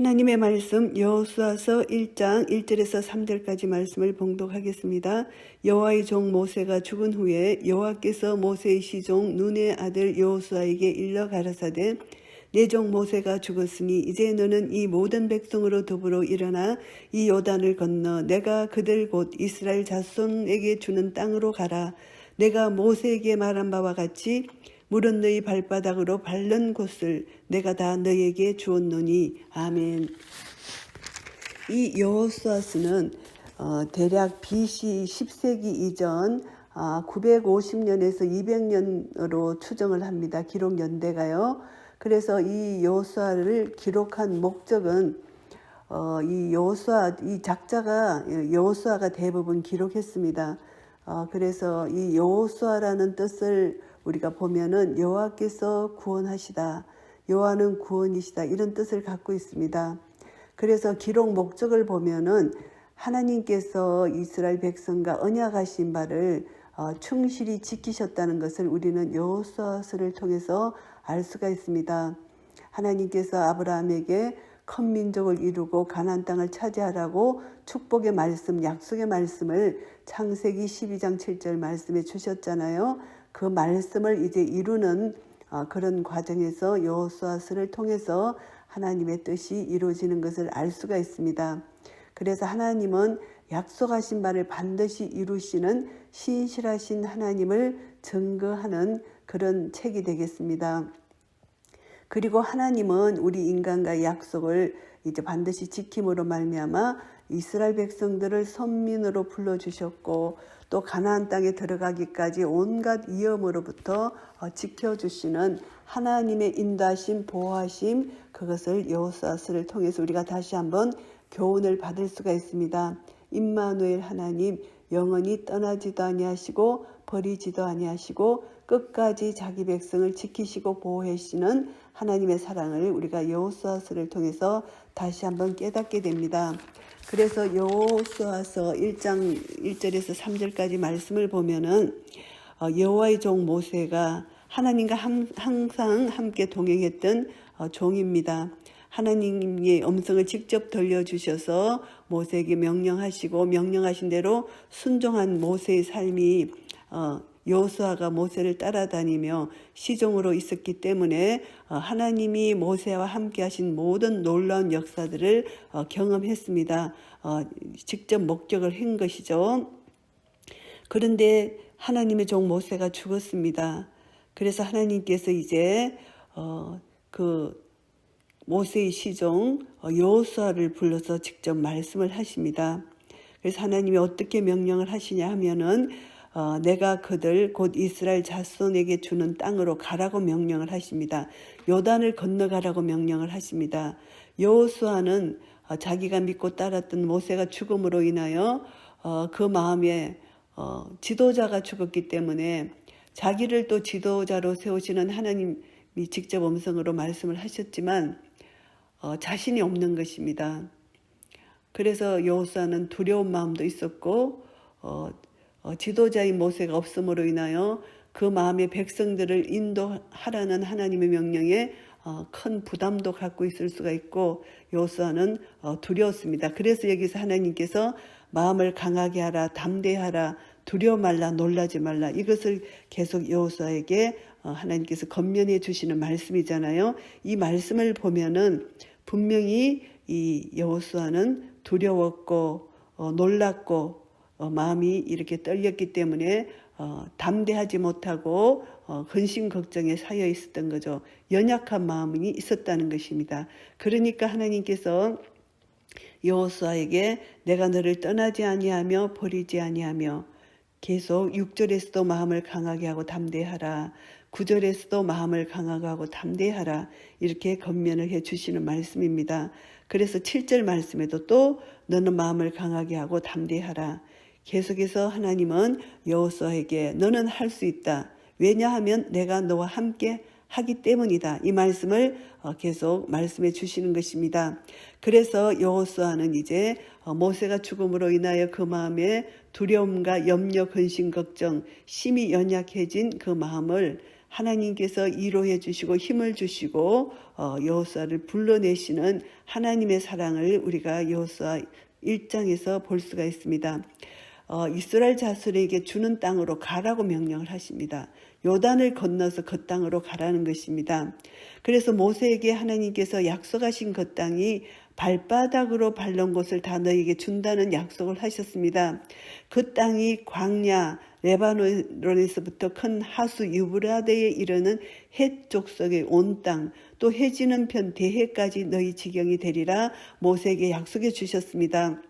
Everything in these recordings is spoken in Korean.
하나님의 말씀 여호수아서 1장 1절에서 3절까지 말씀을 봉독하겠습니다. 여호와의 종 모세가 죽은 후에 여호와께서 모세의 시종 눈의 아들 여호수아에게 일러 가라사대 내 종 모세가 죽었으니 이제 너는 이 모든 백성으로 더불어 일어나 이 요단을 건너 내가 그들 곧 이스라엘 자손에게 주는 땅으로 가라. 내가 모세에게 말한 바와 같이 물은 너희 발바닥으로 밟는 곳을 내가 다 너희에게 주었노니. 아멘. 이 여호수아서는 대략 BC 10세기 이전 950년에서 200년으로 추정을 합니다. 기록 연대가요. 그래서 이 여호수아를 기록한 목적은 이 작자가 여호수아가 대부분 기록했습니다. 그래서 이 여호수아라는 뜻을 우리가 보면은 여호와께서 구원하시다, 여호와는 구원이시다, 이런 뜻을 갖고 있습니다. 그래서 기록 목적을 보면은 하나님께서 이스라엘 백성과 언약하신 바를 충실히 지키셨다는 것을 우리는 여호수아서를 통해서 알 수가 있습니다. 하나님께서 아브라함에게 큰 민족을 이루고 가나안 땅을 차지하라고 축복의 말씀, 약속의 말씀을 창세기 12장 7절 말씀에 주셨잖아요. 그 말씀을 이제 이루는 그런 과정에서 여호수아서를 통해서 하나님의 뜻이 이루어지는 것을 알 수가 있습니다. 그래서 하나님은 약속하신 바를 반드시 이루시는 신실하신 하나님을 증거하는 그런 책이 되겠습니다. 그리고 하나님은 우리 인간과의 약속을 이제 반드시 지킴으로 말미암아 이스라엘 백성들을 선민으로 불러주셨고 또 가나안 땅에 들어가기까지 온갖 위험으로부터 지켜주시는 하나님의 인도하심, 보호하심, 그것을 여호수아서를 통해서 우리가 다시 한번 교훈을 받을 수가 있습니다. 임마누엘 하나님, 영원히 떠나지도 아니하시고 버리지도 아니하시고 끝까지 자기 백성을 지키시고 보호하시는 하나님의 사랑을 우리가 여호수아서를 통해서 다시 한번 깨닫게 됩니다. 그래서 여호수아서 1장 1절에서 3절까지 말씀을 보면은 여호와의 종 모세가 하나님과 항상 함께 동행했던 종입니다. 하나님의 음성을 직접 들려주셔서 모세에게 명령하시고 명령하신 대로 순종한 모세의 삶이 여호수아가 모세를 따라다니며 시종으로 있었기 때문에 하나님이 모세와 함께 하신 모든 놀라운 역사들을 경험했습니다. 직접 목격을 한 것이죠. 그런데 하나님의 종 모세가 죽었습니다. 그래서 하나님께서 이제 그 모세의 시종 여호수아를 불러서 직접 말씀을 하십니다. 그래서 하나님이 어떻게 명령을 하시냐 하면은 내가 그들 곧 이스라엘 자손에게 주는 땅으로 가라고 명령을 하십니다. 요단을 건너가라고 명령을 하십니다. 여호수아는 자기가 믿고 따랐던 모세가 죽음으로 인하여 그 마음에 지도자가 죽었기 때문에 자기를 또 지도자로 세우시는 하나님이 직접 음성으로 말씀을 하셨지만 자신이 없는 것입니다. 그래서 여호수아는 두려운 마음도 있었고 지도자인 모세가 없음으로 인하여 그 마음의 백성들을 인도하라는 하나님의 명령에 큰 부담도 갖고 있을 수가 있고 여호수아는 두려웠습니다. 그래서 여기서 하나님께서 마음을 강하게 하라, 담대하라, 두려워 말라, 놀라지 말라, 이것을 계속 여호수아에게 하나님께서 권면해 주시는 말씀이잖아요. 이 말씀을 보면은 분명히 이 여호수아는 두려웠고 놀랐고 마음이 이렇게 떨렸기 때문에 담대하지 못하고 근심 걱정에 쌓여 있었던 거죠. 연약한 마음이 있었다는 것입니다. 그러니까 하나님께서 여호수아에게 내가 너를 떠나지 아니하며 버리지 아니하며 계속 6절에서도 마음을 강하게 하고 담대하라, 9절에서도 마음을 강하게 하고 담대하라, 이렇게 권면을 해 주시는 말씀입니다. 그래서 7절 말씀에도 또 너는 마음을 강하게 하고 담대하라. 계속해서 하나님은 여호수아에게 너는 할 수 있다. 왜냐하면 내가 너와 함께 하기 때문이다. 이 말씀을 계속 말씀해 주시는 것입니다. 그래서 여호수아는 이제 모세가 죽음으로 인하여 그 마음에 두려움과 염려, 근심, 걱정, 심히 연약해진 그 마음을 하나님께서 위로해 주시고 힘을 주시고 여호수아를 불러내시는 하나님의 사랑을 우리가 여호수아 1장에서 볼 수가 있습니다. 이스라엘 자손에게 주는 땅으로 가라고 명령을 하십니다. 요단을 건너서 그 땅으로 가라는 것입니다. 그래서 모세에게 하나님께서 약속하신 그 땅이 발바닥으로 밟는 곳을 다 너에게 준다는 약속을 하셨습니다. 그 땅이 광야 레바논에서부터 큰 하수 유브라데에 이르는 헷 족속의 온 땅, 또 해지는 편 대해까지 너희 지경이 되리라 모세에게 약속해 주셨습니다.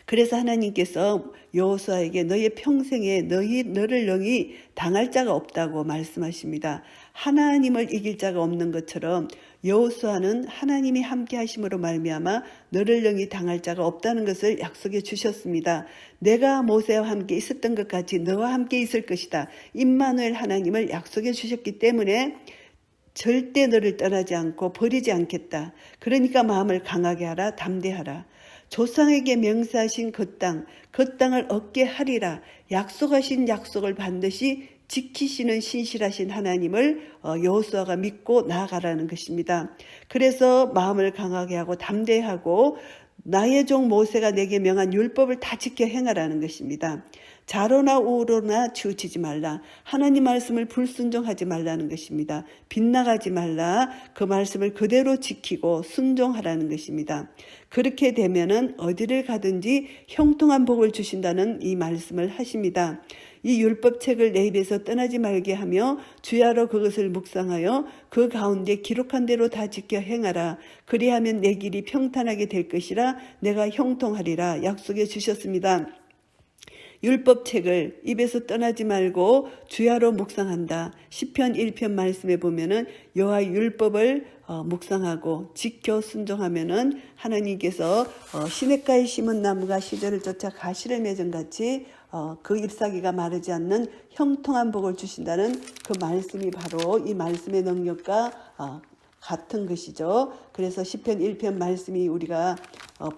그래서 하나님께서 여호수아에게 너의 평생에 너를 영이 당할 자가 없다고 말씀하십니다. 하나님을 이길 자가 없는 것처럼 여호수아는 하나님이 함께 하심으로 말미암아 너를 영이 당할 자가 없다는 것을 약속해 주셨습니다. 내가 모세와 함께 있었던 것 같이 너와 함께 있을 것이다. 임마누엘 하나님을 약속해 주셨기 때문에 절대 너를 떠나지 않고 버리지 않겠다. 그러니까 마음을 강하게 하라, 담대하라. 조상에게 명세하신 그 땅을 얻게 하리라. 약속하신 약속을 반드시 지키시는 신실하신 하나님을 여호수아가 믿고 나아가라는 것입니다. 그래서 마음을 강하게 하고 담대하고 나의 종 모세가 내게 명한 율법을 다 지켜 행하라는 것입니다. 좌로나 우로나 치우치지 말라. 하나님 말씀을 불순종하지 말라는 것입니다. 빗나가지 말라. 그 말씀을 그대로 지키고 순종하라는 것입니다. 그렇게 되면은 어디를 가든지 형통한 복을 주신다는 이 말씀을 하십니다. 이 율법책을 내 입에서 떠나지 말게 하며 주야로 그것을 묵상하여 그 가운데 기록한 대로 다 지켜 행하라. 그리하면 내 길이 평탄하게 될 것이라. 내가 형통하리라 약속해 주셨습니다. 율법책을 입에서 떠나지 말고 주야로 묵상한다. 시편 1편 말씀에 보면은 여호와의 율법을 묵상하고 지켜 순종하면은 하나님께서 시냇가에 심은 나무가 시절을 쫓아 가시를 맺은 같이 그 잎사귀가 마르지 않는 형통한 복을 주신다는 그 말씀이 바로 이 말씀의 능력과 같은 것이죠. 그래서 시편 1편 말씀이 우리가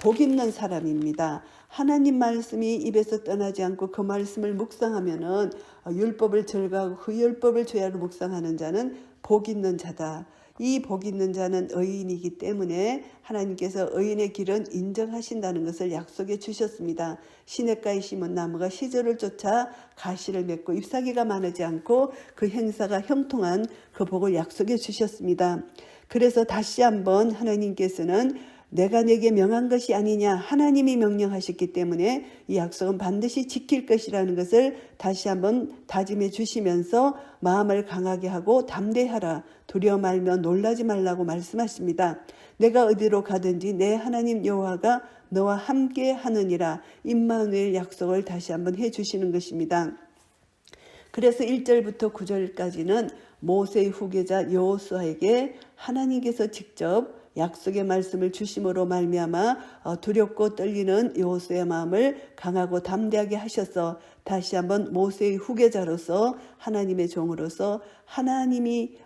복 있는 사람입니다. 하나님 말씀이 입에서 떠나지 않고 그 말씀을 묵상하면은 율법을 즐거워하고 그 율법을 주야로 묵상하는 자는 복 있는 자다. 이 복 있는 자는 의인이기 때문에 하나님께서 의인의 길은 인정하신다는 것을 약속해 주셨습니다. 시냇가에 심은 나무가 시절을 쫓아 가시를 맺고 잎사귀가 마르지 않고 그 행사가 형통한 그 복을 약속해 주셨습니다. 그래서 다시 한번 하나님께서는 내가 내게 명한 것이 아니냐 하나님이 명령하셨기 때문에 이 약속은 반드시 지킬 것이라는 것을 다시 한번 다짐해 주시면서 마음을 강하게 하고 담대하라. 두려워 말며 놀라지 말라고 말씀하십니다. 내가 어디로 가든지 내 하나님 여호와가 너와 함께 하느니라. 임마누엘 약속을 다시 한번 해 주시는 것입니다. 그래서 1절부터 9절까지는 모세의 후계자 여호수아에게 하나님께서 직접 약속의 말씀을 주심으로 말미암아 두렵고 떨리는 여호수아의 마음을 강하고 담대하게 하셔서 다시 한번 모세의 후계자로서 하나님의 종으로서 하나님이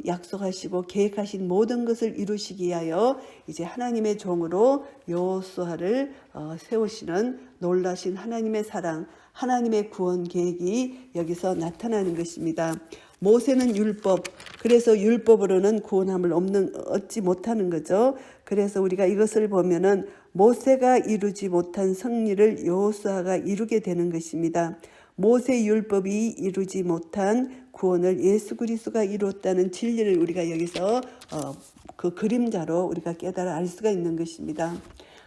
약속하시고 계획하신 모든 것을 이루시기 위하여 이제 하나님의 종으로 여호수아를 세우시는 놀라신 하나님의 사랑, 하나님의 구원 계획이 여기서 나타나는 것입니다. 모세는 율법, 그래서 율법으로는 구원함을 얻지 못하는 거죠. 그래서 우리가 이것을 보면은 모세가 이루지 못한 승리를 여호수아가 이루게 되는 것입니다. 모세 율법이 이루지 못한 구원을 예수 그리스도가 이루었다는 진리를 우리가 여기서 그 그림자로 우리가 깨달아 알 수가 있는 것입니다.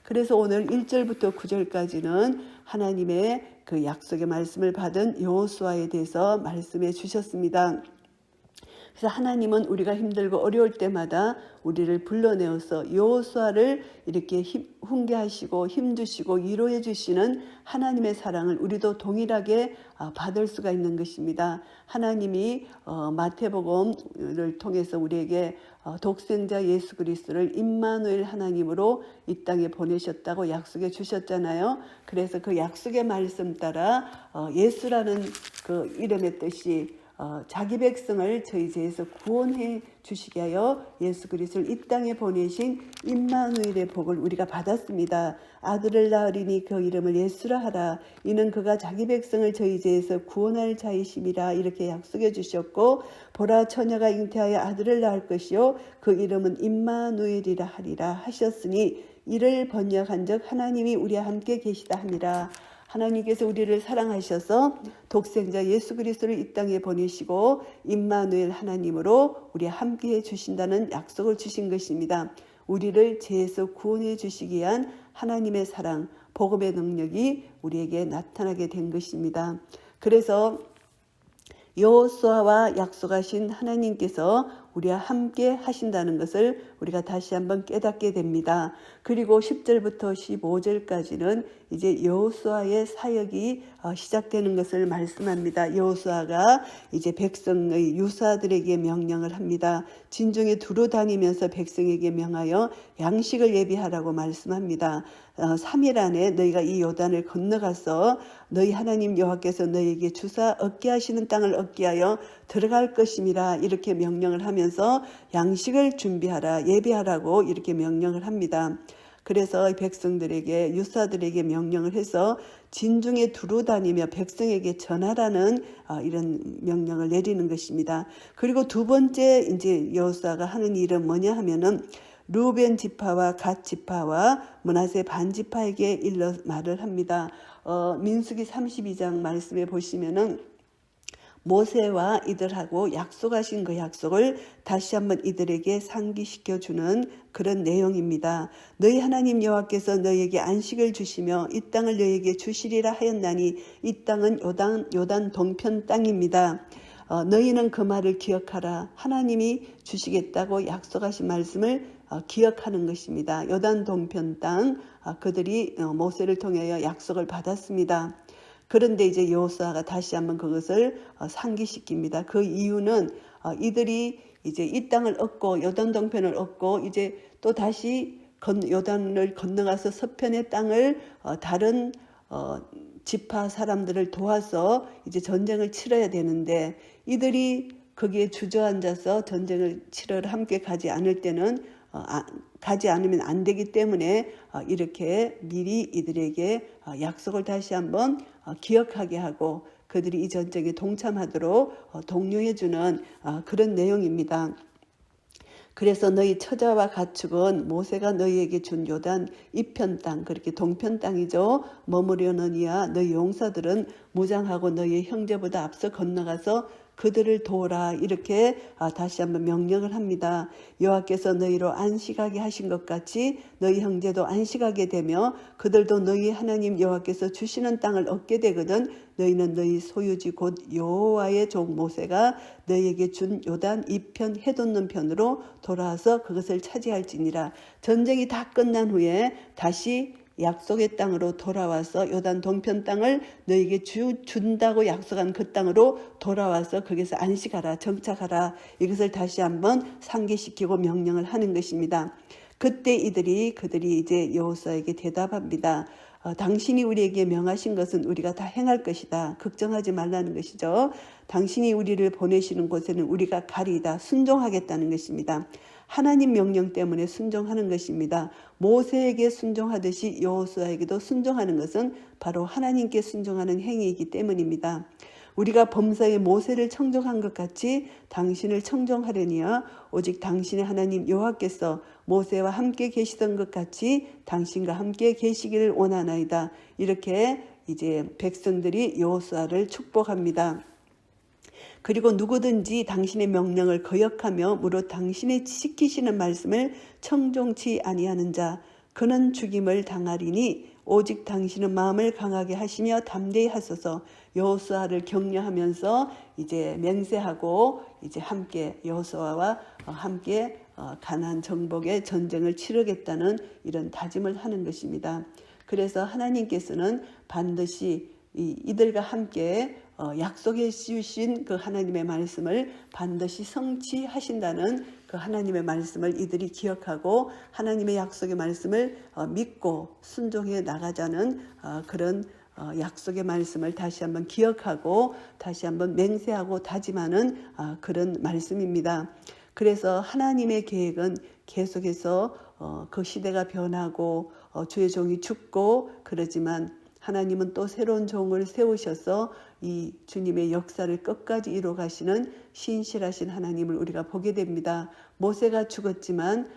그래서 오늘 1절부터 9절까지는 하나님의 그 약속의 말씀을 받은 여호수아에 대해서 말씀해 주셨습니다. 그래서 하나님은 우리가 힘들고 어려울 때마다 우리를 불러내어서 여호수아를 이렇게 훈계하시고 힘주시고 위로해 주시는 하나님의 사랑을 우리도 동일하게 받을 수가 있는 것입니다. 하나님이 마태복음을 통해서 우리에게 독생자 예수 그리스도를 임마누엘 하나님으로 이 땅에 보내셨다고 약속해 주셨잖아요. 그래서 그 약속의 말씀 따라 예수라는 그 이름의 뜻이 자기 백성을 저희 죄에서 구원해 주시게 하여 예수 그리스도를 이 땅에 보내신 임마누엘의 복을 우리가 받았습니다. 아들을 낳으리니 그 이름을 예수라 하라. 이는 그가 자기 백성을 저희 죄에서 구원할 자이심이라. 이렇게 약속해 주셨고, 보라 처녀가 잉태하여 아들을 낳을 것이요 그 이름은 임마누엘이라 하리라 하셨으니, 이를 번역한즉 하나님이 우리와 함께 계시다 함이라. 하나님께서 우리를 사랑하셔서 독생자 예수 그리스도를 이 땅에 보내시고 임마누엘 하나님으로 우리와 함께해 주신다는 약속을 주신 것입니다. 우리를 죄에서 구원해 주시기 위한 하나님의 사랑, 복음의 능력이 우리에게 나타나게 된 것입니다. 그래서 여호수아와 약속하신 하나님께서 우리와 함께 하신다는 것을 우리가 다시 한번 깨닫게 됩니다. 그리고 10절부터 15절까지는 이제 여호수아의 사역이 시작되는 것을 말씀합니다. 여호수아가 이제 백성의 유사들에게 명령을 합니다. 진중에 두루 다니면서 백성에게 명하여 양식을 예비하라고 말씀합니다. 3일 안에 너희가 이 요단을 건너가서 너희 하나님 여호와께서 너희에게 주사 얻게 하시는 땅을 얻게 하여 들어갈 것임이라. 이렇게 명령을 하면서 양식을 준비하라, 예비하라고 이렇게 명령을 합니다. 그래서 백성들에게, 유사들에게 명령을 해서 진중에 두루 다니며 백성에게 전하라는 이런 명령을 내리는 것입니다. 그리고 두 번째 이제 여호수아가 하는 일은 뭐냐 하면은 루벤 지파와 갓 지파와 므낫세 반 지파에게 일러 말을 합니다. 민수기 32장 말씀에 보시면은 모세와 이들하고 약속하신 그 약속을 다시 한번 이들에게 상기시켜 주는 그런 내용입니다. 너희 하나님 여호와께서 너희에게 안식을 주시며 이 땅을 너희에게 주시리라 하였나니 이 땅은 요단 동편 땅입니다. 너희는 그 말을 기억하라. 하나님이 주시겠다고 약속하신 말씀을 기억하는 것입니다. 요단 동편 땅, 그들이 모세를 통하여 약속을 받았습니다. 그런데 이제 여호수아가 다시 한번 그것을 상기시킵니다. 그 이유는 이들이 이제 이 땅을 얻고 요단 동편을 얻고 이제 또 다시 요단을 건너가서 서편의 땅을 다른 지파 사람들을 도와서 이제 전쟁을 치러야 되는데, 이들이 거기에 주저앉아서 전쟁을 치러러 함께 가지 않을 때는 가지 않으면 안 되기 때문에 이렇게 미리 이들에게 약속을 다시 한번 기억하게 하고 그들이 이 전쟁에 동참하도록 독려해주는 그런 내용입니다. 그래서 너희 처자와 가축은 모세가 너희에게 준 요단 이편 땅, 그렇게 동편 땅이죠. 머무려느니와 너희 용사들은 무장하고 너희 형제보다 앞서 건너가서 그들을 도우라. 이렇게 다시 한번 명령을 합니다. 여호와께서 너희로 안식하게 하신 것 같이 너희 형제도 안식하게 되며 그들도 너희 하나님 여호와께서 주시는 땅을 얻게 되거든 너희는 너희 소유지 곧 여호와의 종 모세가 너희에게 준 요단 이편 해돋는 편으로 돌아와서 그것을 차지할지니라. 전쟁이 다 끝난 후에 다시 약속의 땅으로 돌아와서 요단 동편 땅을 너에게 준다고 약속한 그 땅으로 돌아와서 거기서 안식하라, 정착하라. 이것을 다시 한번 상기시키고 명령을 하는 것입니다. 그때 그들이 이제 여호수아에게 대답합니다. 당신이 우리에게 명하신 것은 우리가 다 행할 것이다. 걱정하지 말라는 것이죠. 당신이 우리를 보내시는 곳에는 우리가 가리이다. 순종하겠다는 것입니다. 하나님 명령 때문에 순종하는 것입니다. 모세에게 순종하듯이 여호수아에게도 순종하는 것은 바로 하나님께 순종하는 행위이기 때문입니다. 우리가 범사에 모세를 청종한 것 같이 당신을 청종하려니와 오직 당신의 하나님 여호와께서 모세와 함께 계시던 것 같이 당신과 함께 계시기를 원하나이다. 이렇게 이제 백성들이 여호수아를 축복합니다. 그리고 누구든지 당신의 명령을 거역하며 무릇 당신의 시키시는 말씀을 청종치 아니하는 자 그는 죽임을 당하리니 오직 당신은 마음을 강하게 하시며 담대히 하소서. 여호수아를 격려하면서 이제 맹세하고 이제 함께 여호수아와 함께 가나안 정복의 전쟁을 치르겠다는 이런 다짐을 하는 것입니다. 그래서 하나님께서는 반드시 이들과 함께 약속해 주신 그 하나님의 말씀을 반드시 성취하신다는 그 하나님의 말씀을 이들이 기억하고 하나님의 약속의 말씀을 믿고 순종해 나가자는 그런 약속의 말씀을 다시 한번 기억하고 다시 한번 맹세하고 다짐하는 그런 말씀입니다. 그래서 하나님의 계획은 계속해서 그 시대가 변하고 주의 종이 죽고 그러지만 하나님은 또 새로운 종을 세우셔서 이 주님의 역사를 끝까지 이루어 가시는 신실하신 하나님을 우리가 보게 됩니다. 모세가 죽었지만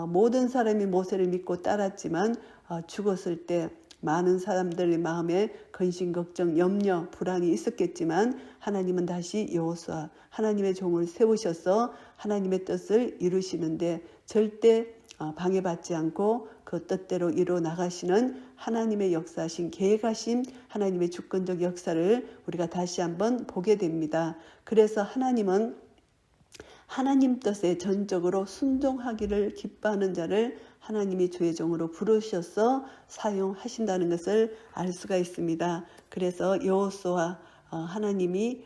모든 사람이 모세를 믿고 따랐지만 죽었을 때 많은 사람들의 마음에 근심, 걱정, 염려, 불안이 있었겠지만 하나님은 다시 여호수아 하나님의 종을 세우셔서 하나님의 뜻을 이루시는데 절대 방해받지 않고 그 뜻대로 이루어 나가시는 하나님의 역사하신 계획하신 하나님의 주권적 역사를 우리가 다시 한번 보게 됩니다. 그래서 하나님은 하나님 뜻에 전적으로 순종하기를 기뻐하는 자를 하나님이 주의 종으로 부르셔서 사용하신다는 것을 알 수가 있습니다. 그래서 여호수아 하나님이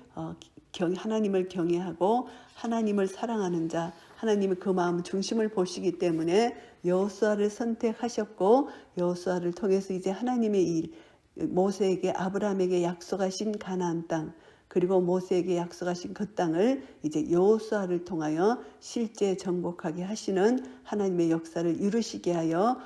하나님을 경외하고 하나님을 사랑하는 자, 하나님이 그 마음 중심을 보시기 때문에 여호수아를 선택하셨고 여호수아를 통해서 이제 하나님의 모세에게 아브라함에게 약속하신 가나안 땅 그리고 모세에게 약속하신 그 땅을 이제 여호수아를 통하여 실제 정복하게 하시는 하나님의 역사를 이루시게 하여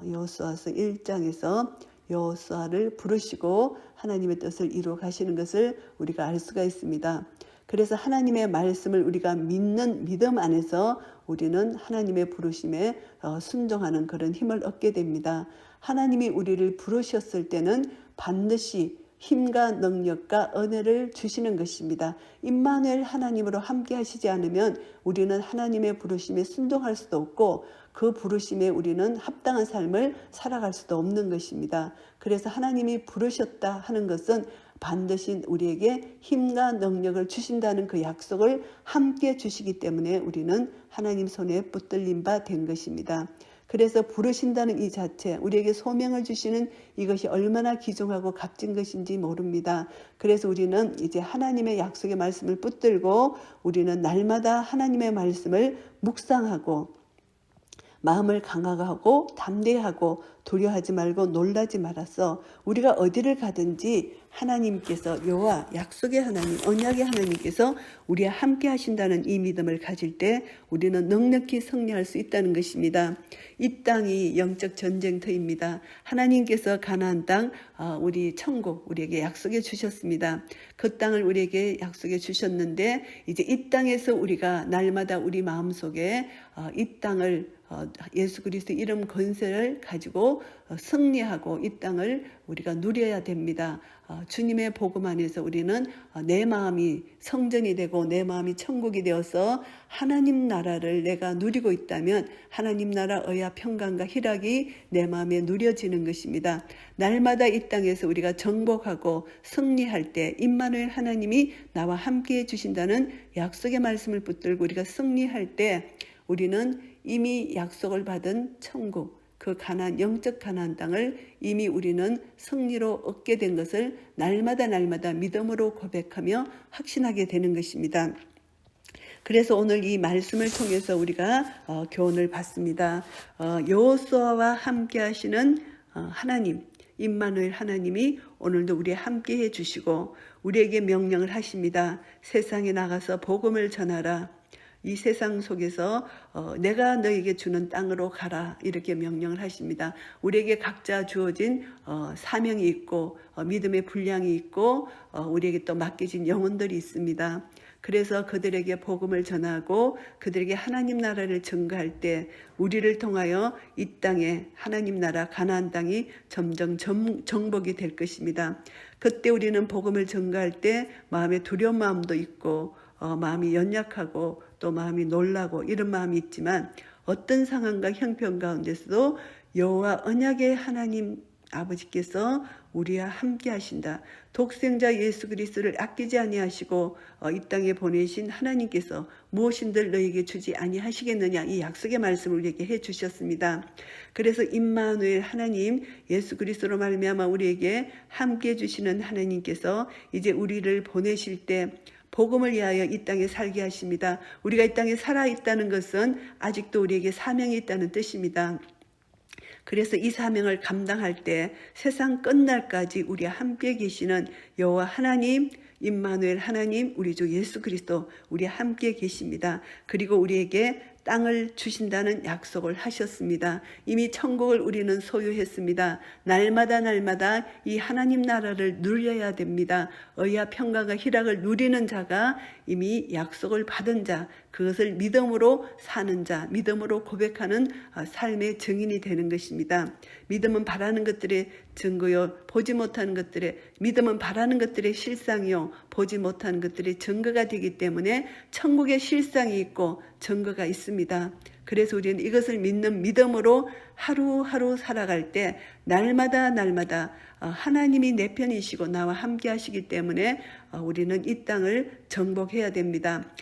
여호수아서 1장에서 여호수아를 부르시고 하나님의 뜻을 이루어 가시는 것을 우리가 알 수가 있습니다. 그래서 하나님의 말씀을 우리가 믿는 믿음 안에서 우리는 하나님의 부르심에 순종하는 그런 힘을 얻게 됩니다. 하나님이 우리를 부르셨을 때는 반드시 힘과 능력과 은혜를 주시는 것입니다. 임마누엘 하나님으로 함께 하시지 않으면 우리는 하나님의 부르심에 순종할 수도 없고 그 부르심에 우리는 합당한 삶을 살아갈 수도 없는 것입니다. 그래서 하나님이 부르셨다 하는 것은 반드시 우리에게 힘과 능력을 주신다는 그 약속을 함께 주시기 때문에 우리는 하나님 손에 붙들린 바 된 것입니다. 그래서 부르신다는 이 자체, 우리에게 소명을 주시는 이것이 얼마나 귀중하고 값진 것인지 모릅니다. 그래서 우리는 이제 하나님의 약속의 말씀을 붙들고 우리는 날마다 하나님의 말씀을 묵상하고 마음을 강하고 담대하고 두려워하지 말고 놀라지 말아서 우리가 어디를 가든지 하나님께서 여호와 약속의 하나님 언약의 하나님께서 우리와 함께 하신다는 이 믿음을 가질 때 우리는 넉넉히 승리할 수 있다는 것입니다. 이 땅이 영적 전쟁터입니다. 하나님께서 가나안 땅 우리 천국 우리에게 약속해 주셨습니다. 그 땅을 우리에게 약속해 주셨는데 이제 이 땅에서 우리가 날마다 우리 마음속에 이 땅을 예수 그리스도 이름 권세를 가지고 승리하고 이 땅을 우리가 누려야 됩니다. 주님의 복음 안에서 우리는 내 마음이 성전이 되고 내 마음이 천국이 되어서 하나님 나라를 내가 누리고 있다면 하나님 나라 의와 평강과 희락이 내 마음에 누려지는 것입니다. 날마다 이 땅에서 우리가 정복하고 승리할 때 임마누엘 하나님이 나와 함께 해주신다는 약속의 말씀을 붙들고 우리가 승리할 때 우리는 이미 약속을 받은 천국, 그 영적 가나안 땅을 이미 우리는 승리로 얻게 된 것을 날마다 믿음으로 고백하며 확신하게 되는 것입니다. 그래서 오늘 이 말씀을 통해서 우리가 교훈을 받습니다. 여호수아와 함께 하시는 하나님, 임마누엘 하나님이 오늘도 우리와 함께 해주시고 우리에게 명령을 하십니다. 세상에 나가서 복음을 전하라. 이 세상 속에서 내가 너에게 주는 땅으로 가라 이렇게 명령을 하십니다. 우리에게 각자 주어진 사명이 있고 믿음의 분량이 있고 우리에게 또 맡겨진 영혼들이 있습니다. 그래서 그들에게 복음을 전하고 그들에게 하나님 나라를 증거할 때 우리를 통하여 이 땅에 하나님 나라 가나안 땅이 점점 정복이 될 것입니다. 그때 우리는 복음을 증거할 때 마음에 두려운 마음도 있고 마음이 연약하고 또 마음이 놀라고 이런 마음이 있지만 어떤 상황과 형편 가운데서도 여호와 언약의 하나님 아버지께서 우리와 함께 하신다. 독생자 예수 그리스도를 아끼지 아니하시고 이 땅에 보내신 하나님께서 무엇인들 너에게 주지 아니하시겠느냐 이 약속의 말씀을 우리에게 해주셨습니다. 그래서 임마누엘 하나님 예수 그리스도로 말미암아 우리에게 함께 해주시는 하나님께서 이제 우리를 보내실 때 복음을 위하여 이 땅에 살게 하십니다. 우리가 이 땅에 살아있다는 것은 아직도 우리에게 사명이 있다는 뜻입니다. 그래서 이 사명을 감당할 때 세상 끝날까지 우리와 함께 계시는 여호와 하나님, 임마누엘 하나님, 우리 주 예수 그리스도 우리와 함께 계십니다. 그리고 우리에게 땅을 주신다는 약속을 하셨습니다. 이미 천국을 우리는 소유했습니다. 날마다 이 하나님 나라를 누려야 됩니다. 의와 평강과 희락을 누리는 자가 이미 약속을 받은 자, 그것을 믿음으로 사는 자, 믿음으로 고백하는 삶의 증인이 되는 것입니다. 믿음은 바라는 것들의 증거요, 보지 못하는 것들의, 믿음은 바라는 것들의 실상이요, 보지 못하는 것들의 증거가 되기 때문에 천국의 실상이 있고 증거가 있습니다. 그래서 우리는 이것을 믿는 믿음으로 하루하루 살아갈 때 날마다 하나님이 내 편이시고 나와 함께 하시기 때문에 우리는 이 땅을 정복해야 됩니다.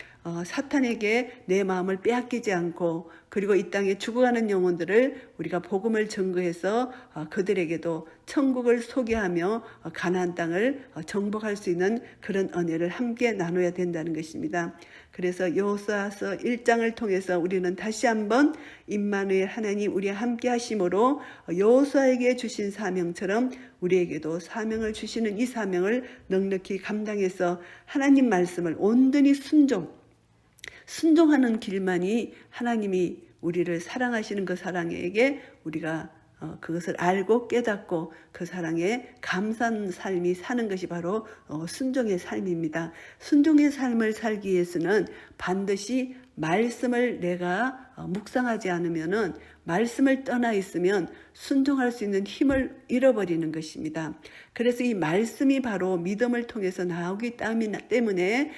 사탄에게 내 마음을 빼앗기지 않고, 그리고 이 땅에 죽어가는 영혼들을 우리가 복음을 증거해서 그들에게도 천국을 소개하며 가나안 땅을 정복할 수 있는 그런 은혜를 함께 나눠야 된다는 것입니다. 그래서 여호수아서 1장을 통해서 우리는 다시 한번 임마누엘 하나님 우리와 함께 하심으로 여호수아에게 주신 사명처럼 우리에게도 사명을 주시는 이 사명을 넉넉히 감당해서 하나님 말씀을 온전히 순종하는 길만이 하나님이 우리를 사랑하시는 그 사랑에게 우리가 그것을 알고 깨닫고 그 사랑에 감사한 삶이 사는 것이 바로 순종의 삶입니다. 순종의 삶을 살기 위해서는 반드시 말씀을 내가 묵상하지 않으면은, 말씀을 떠나 있으면 순종할 수 있는 힘을 잃어버리는 것입니다. 그래서 이 말씀이 바로 믿음을 통해서 나오기 때문에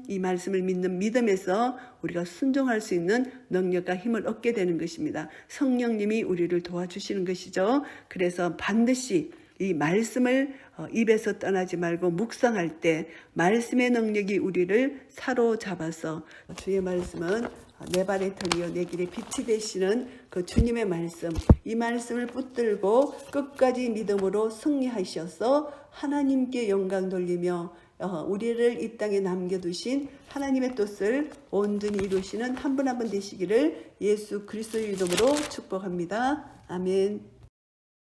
이 말씀을 믿는 믿음에서 우리가 순종할 수 있는 능력과 힘을 얻게 되는 것입니다. 성령님이 우리를 도와주시는 것이죠. 그래서 반드시 이 말씀을 입에서 떠나지 말고 묵상할 때 말씀의 능력이 우리를 사로잡아서, 주의 말씀은 내 발의 터이요 내 길의 빛이 되시는 그 주님의 말씀, 이 말씀을 붙들고 끝까지 믿음으로 승리하셔서 하나님께 영광 돌리며 우리를 이 땅에 남겨두신 하나님의 뜻을 온전히 이루시는 한 분 한 분 되시기를 예수 그리스도의 이름으로 축복합니다. 아멘.